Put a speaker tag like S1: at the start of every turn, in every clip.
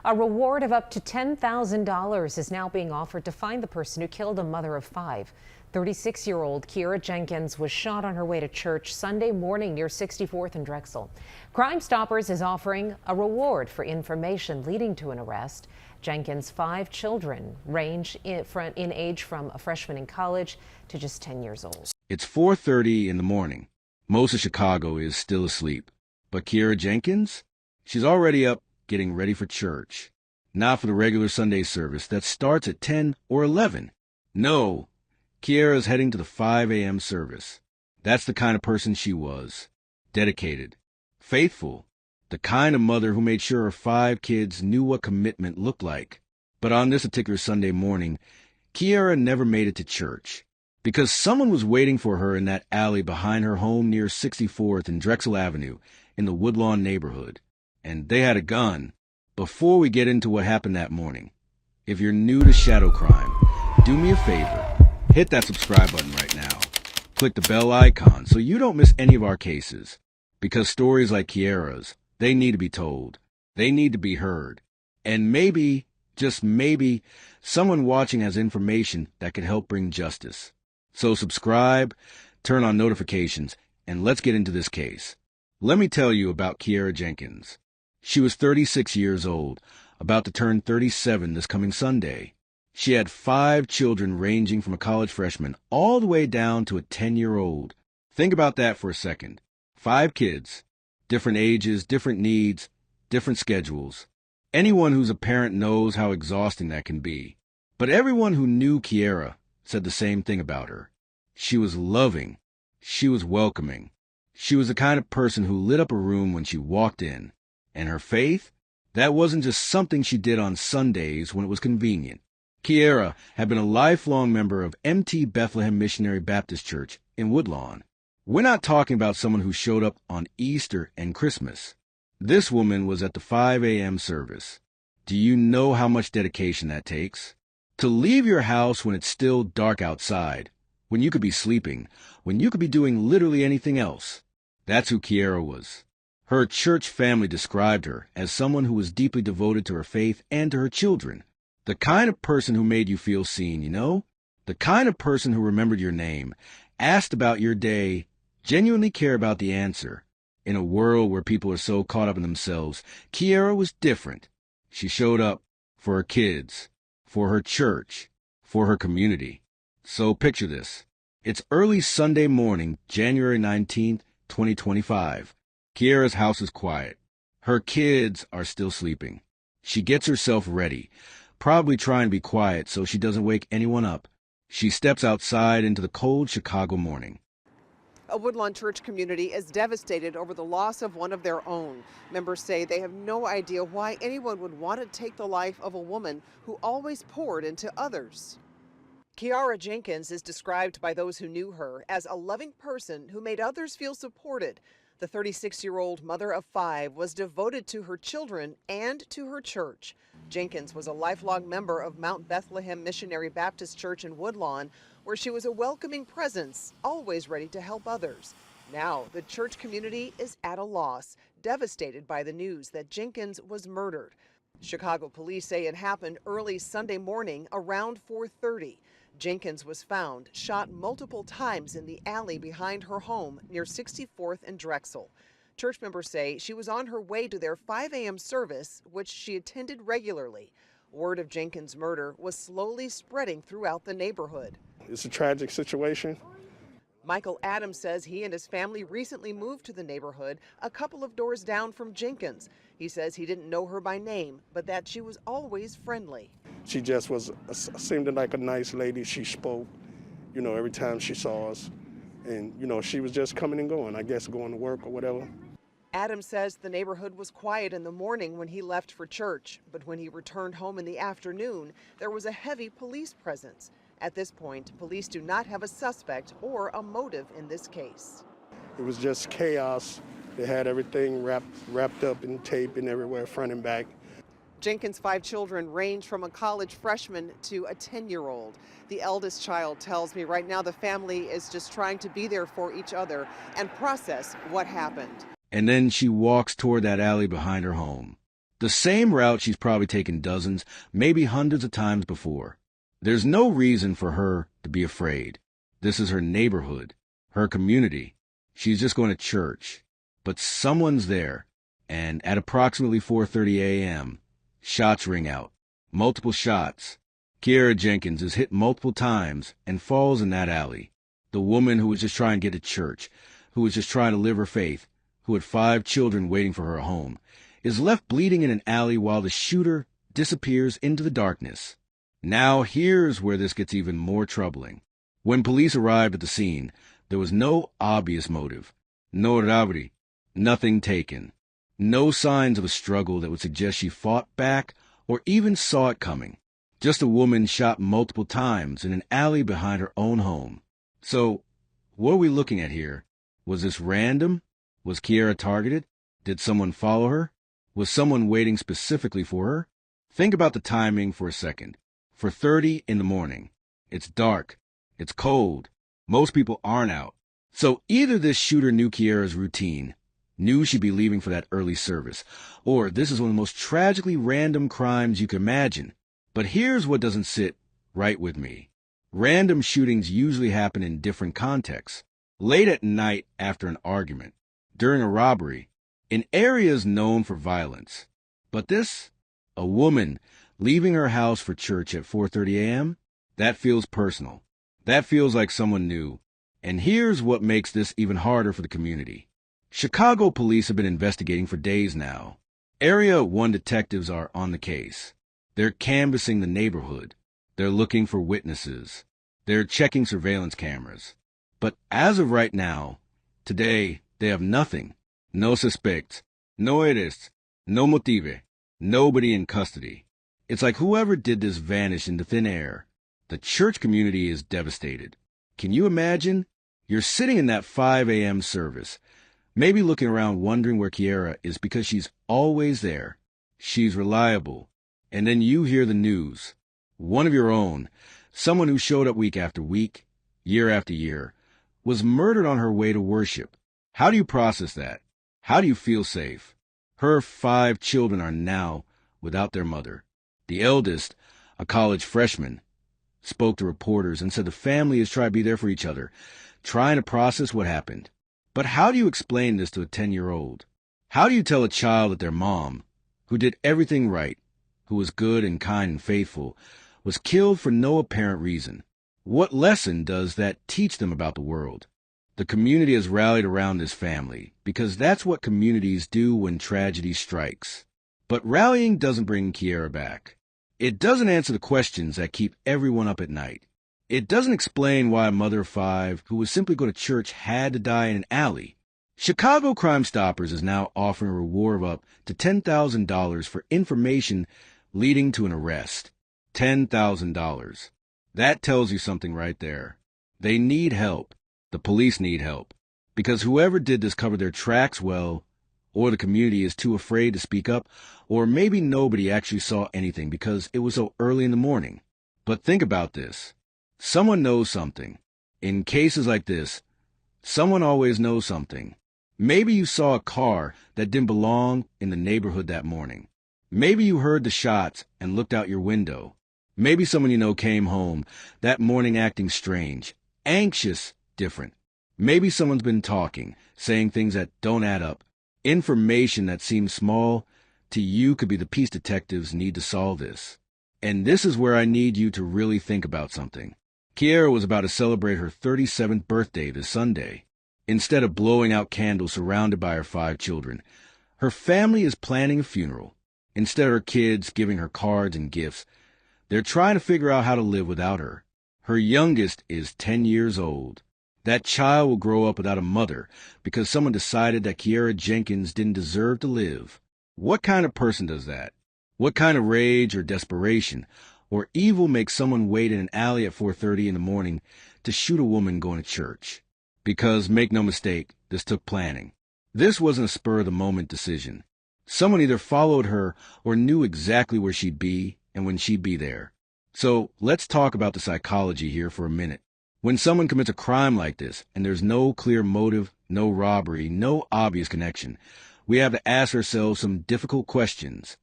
S1: A reward of up to $10,000 is now being offered to find the person who killed a mother of 5. 36-year-old Kiara Jenkins was shot on her way to church Sunday morning near 64th and Drexel. Crime Stoppers is offering a reward for information leading to an arrest. Jenkins' 5 children range in age from a freshman in college to just 10 years old.
S2: It's 4:30 in the morning. Most of Chicago is still asleep. But Kiara Jenkins? She's already up getting ready for church. Not for the regular Sunday service that starts at 10 or 11. No, Kiara's heading to the 5 a.m. service. That's the kind of person she was. Dedicated. Faithful. The kind of mother who made sure her 5 kids knew what commitment looked like. But on this particular Sunday morning, Kiara never made it to church because someone was waiting for her in that alley behind her home near 64th and Drexel Avenue in the Woodlawn neighborhood. And they had a gun. Before we get into what happened that morning, if you're new to Shadow Crime, do me a favor. Hit that subscribe button right now. Click the bell icon so you don't miss any of our cases. Because stories like Kiara's, they need to be told. They need to be heard. And maybe, just maybe, someone watching has information that could help bring justice. So subscribe, turn on notifications, and let's get into this case. Let me tell you about Kiara Jenkins. She was 36 years old, about to turn 37 this coming Sunday. She had 5 children ranging from a college freshman all the way down to a 10-year-old. Think about that for a second. 5 kids, different ages, different needs, different schedules. Anyone who's a parent knows how exhausting that can be. But everyone who knew Kiara said the same thing about her. She was loving. She was welcoming. She was the kind of person who lit up a room when she walked in. And her faith? That wasn't just something she did on Sundays when it was convenient. Kiara had been a lifelong member of MT Bethlehem Missionary Baptist Church in Woodlawn. We're not talking about someone who showed up on Easter and Christmas. This woman was at the 5 a.m. service. Do you know how much dedication that takes? To leave your house when it's still dark outside, when you could be sleeping, when you could be doing literally anything else. That's who Kiara was. Her church family described her as someone who was deeply devoted to her faith and to her children. The kind of person who made you feel seen, you know? The kind of person who remembered your name, asked about your day, genuinely cared about the answer. In a world where people are so caught up in themselves, Kiara was different. She showed up for her kids, for her church, for her community. So picture this. It's early Sunday morning, January 19th, 2025. Kiara's house is quiet. Her kids are still sleeping. She gets herself ready, probably trying to be quiet so she doesn't wake anyone up. She steps outside into the cold Chicago morning.
S3: A Woodlawn church community is devastated over the loss of one of their own. Members say they have no idea why anyone would want to take the life of a woman who always poured into others. Kiara Jenkins is described by those who knew her as a loving person who made others feel supported. The 36-year-old mother of 5 was devoted to her children and to her church. Jenkins was a lifelong member of Mount Bethlehem Missionary Baptist Church in Woodlawn, where she was a welcoming presence, always ready to help others. Now, the church community is at a loss, devastated by the news that Jenkins was murdered. Chicago police say it happened early Sunday morning around 4:30. Jenkins was found shot multiple times in the alley behind her home near 64th and Drexel. Church members say she was on her way to their 5 a.m. service, which she attended regularly. Word of Jenkins' murder was slowly spreading throughout the neighborhood.
S4: It's a tragic situation.
S3: Michael Adams says he and his family recently moved to the neighborhood a couple of doors down from Jenkins. He says he didn't know her by name, but that she was always friendly.
S4: She just seemed like a nice lady. She spoke, every time she saw us. And, she was just coming and going, I guess going to work or whatever.
S3: Adams says the neighborhood was quiet in the morning when he left for church, but when he returned home in the afternoon, there was a heavy police presence. At this point, police do not have a suspect or a motive in this case.
S4: It was just chaos. They had everything wrapped up in tape and everywhere, front and back.
S3: Jenkins' 5 children range from a college freshman to a 10-year-old. The eldest child tells me right now the family is just trying to be there for each other and process what happened.
S2: And then she walks toward that alley behind her home. The same route she's probably taken dozens, maybe hundreds of times before. There's no reason for her to be afraid. This is her neighborhood, her community. She's just going to church. But someone's there, and at approximately 4:30 a.m., shots ring out. Multiple shots. Kiara Jenkins is hit multiple times and falls in that alley. The woman who was just trying to get to church, who was just trying to live her faith, who had 5 children waiting for her home, is left bleeding in an alley while the shooter disappears into the darkness. Now here's where this gets even more troubling. When police arrived at the scene, there was no obvious motive. No robbery. Nothing taken. No signs of a struggle that would suggest she fought back or even saw it coming. Just a woman shot multiple times in an alley behind her own home. So, what are we looking at here? Was this random? Was Kiara targeted? Did someone follow her? Was someone waiting specifically for her? Think about the timing for a second. 4:30 in the morning. It's dark. It's cold. Most people aren't out. So either this shooter knew Kiara's routine, knew she'd be leaving for that early service, or this is one of the most tragically random crimes you can imagine. But here's what doesn't sit right with me. Random shootings usually happen in different contexts. Late at night after an argument, during a robbery, in areas known for violence. But this, a woman leaving her house for church at 4:30 a.m., that feels personal. That feels like someone knew. And here's what makes this even harder for the community. Chicago police have been investigating for days now. Area 1 detectives are on the case. They're canvassing the neighborhood. They're looking for witnesses. They're checking surveillance cameras. But as of right now, today, they have nothing. No suspects, no arrests, no motive, nobody in custody. It's like whoever did this vanished into thin air. The church community is devastated. Can you imagine? You're sitting in that 5 a.m. service, maybe looking around wondering where Kiara is because she's always there. She's reliable. And then you hear the news. One of your own, someone who showed up week after week, year after year, was murdered on her way to worship. How do you process that? How do you feel safe? Her 5 children are now without their mother. The eldest, a college freshman, spoke to reporters and said the family is trying to be there for each other, trying to process what happened. But how do you explain this to a 10-year-old? How do you tell a child that their mom, who did everything right, who was good and kind and faithful, was killed for no apparent reason? What lesson does that teach them about the world? The community has rallied around this family because that's what communities do when tragedy strikes. But rallying doesn't bring Kiara back. It doesn't answer the questions that keep everyone up at night. It doesn't explain why a mother of 5 who was simply going to church had to die in an alley. Chicago Crime Stoppers is now offering a reward of up to $10,000 for information leading to an arrest. $10,000. That tells you something right there. They need help. The police need help. Because whoever did this covered their tracks well, or the community is too afraid to speak up, or maybe nobody actually saw anything because it was so early in the morning. But think about this. Someone knows something. In cases like this, someone always knows something. Maybe you saw a car that didn't belong in the neighborhood that morning. Maybe you heard the shots and looked out your window. Maybe someone you know came home that morning acting strange, anxious, different. Maybe someone's been talking, saying things that don't add up. Information that seems small to you could be the piece detectives need to solve this. And this is where I need you to really think about something. Kiara was about to celebrate her 37th birthday this Sunday. Instead of blowing out candles surrounded by her 5 children, her family is planning a funeral. Instead of her kids giving her cards and gifts, they're trying to figure out how to live without her. Her youngest is 10 years old. That child will grow up without a mother because someone decided that Kiara Jenkins didn't deserve to live. What kind of person does that? What kind of rage or desperation or evil makes someone wait in an alley at 4:30 in the morning to shoot a woman going to church? Because, make no mistake, this took planning. This wasn't a spur-of-the-moment decision. Someone either followed her or knew exactly where she'd be and when she'd be there. So let's talk about the psychology here for a minute. When someone commits a crime like this, and there's no clear motive, no robbery, no obvious connection, we have to ask ourselves some difficult questions.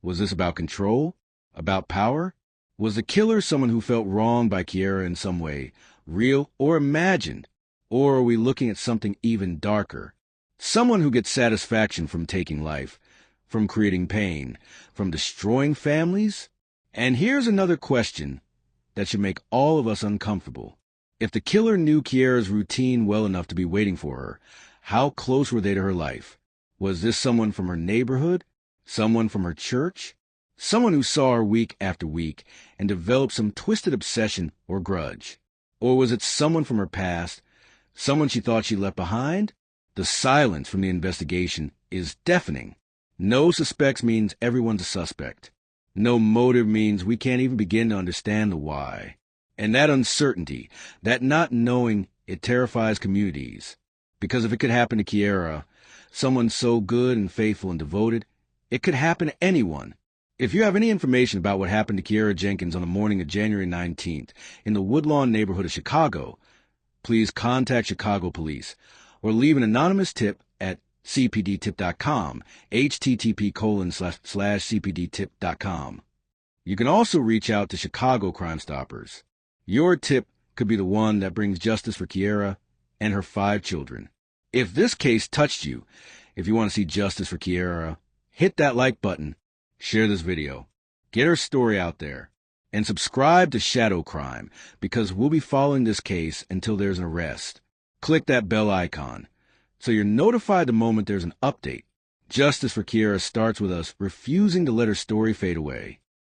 S2: Was this about control? About power? Was the killer someone who felt wronged by Kiara in some way, real or imagined? Or are we looking at something even darker? Someone who gets satisfaction from taking life, from creating pain, from destroying families? And here's another question that should make all of us uncomfortable. If the killer knew Kiara's routine well enough to be waiting for her, how close were they to her life? Was this someone from her neighborhood? Someone from her church? Someone who saw her week after week and developed some twisted obsession or grudge? Or was it someone from her past, someone she thought she left behind? The silence from the investigation is deafening. No suspects means everyone's a suspect. No motive means we can't even begin to understand the why. And that uncertainty, that not knowing, it terrifies communities. Because if it could happen to Kiara, someone so good and faithful and devoted, it could happen to anyone. If you have any information about what happened to Kiara Jenkins on the morning of January 19th in the Woodlawn neighborhood of Chicago, please contact Chicago police or leave an anonymous tip at cpdtip.com, http://cpdtip.com. You can also reach out to Chicago Crime Stoppers. Your tip could be the one that brings justice for Kiara and her 5 children. If this case touched you, if you want to see justice for Kiara, hit that like button, share this video, get her story out there, and subscribe to Shadow Crime because we'll be following this case until there's an arrest. Click that bell icon so you're notified the moment there's an update. Justice for Kiara starts with us refusing to let her story fade away.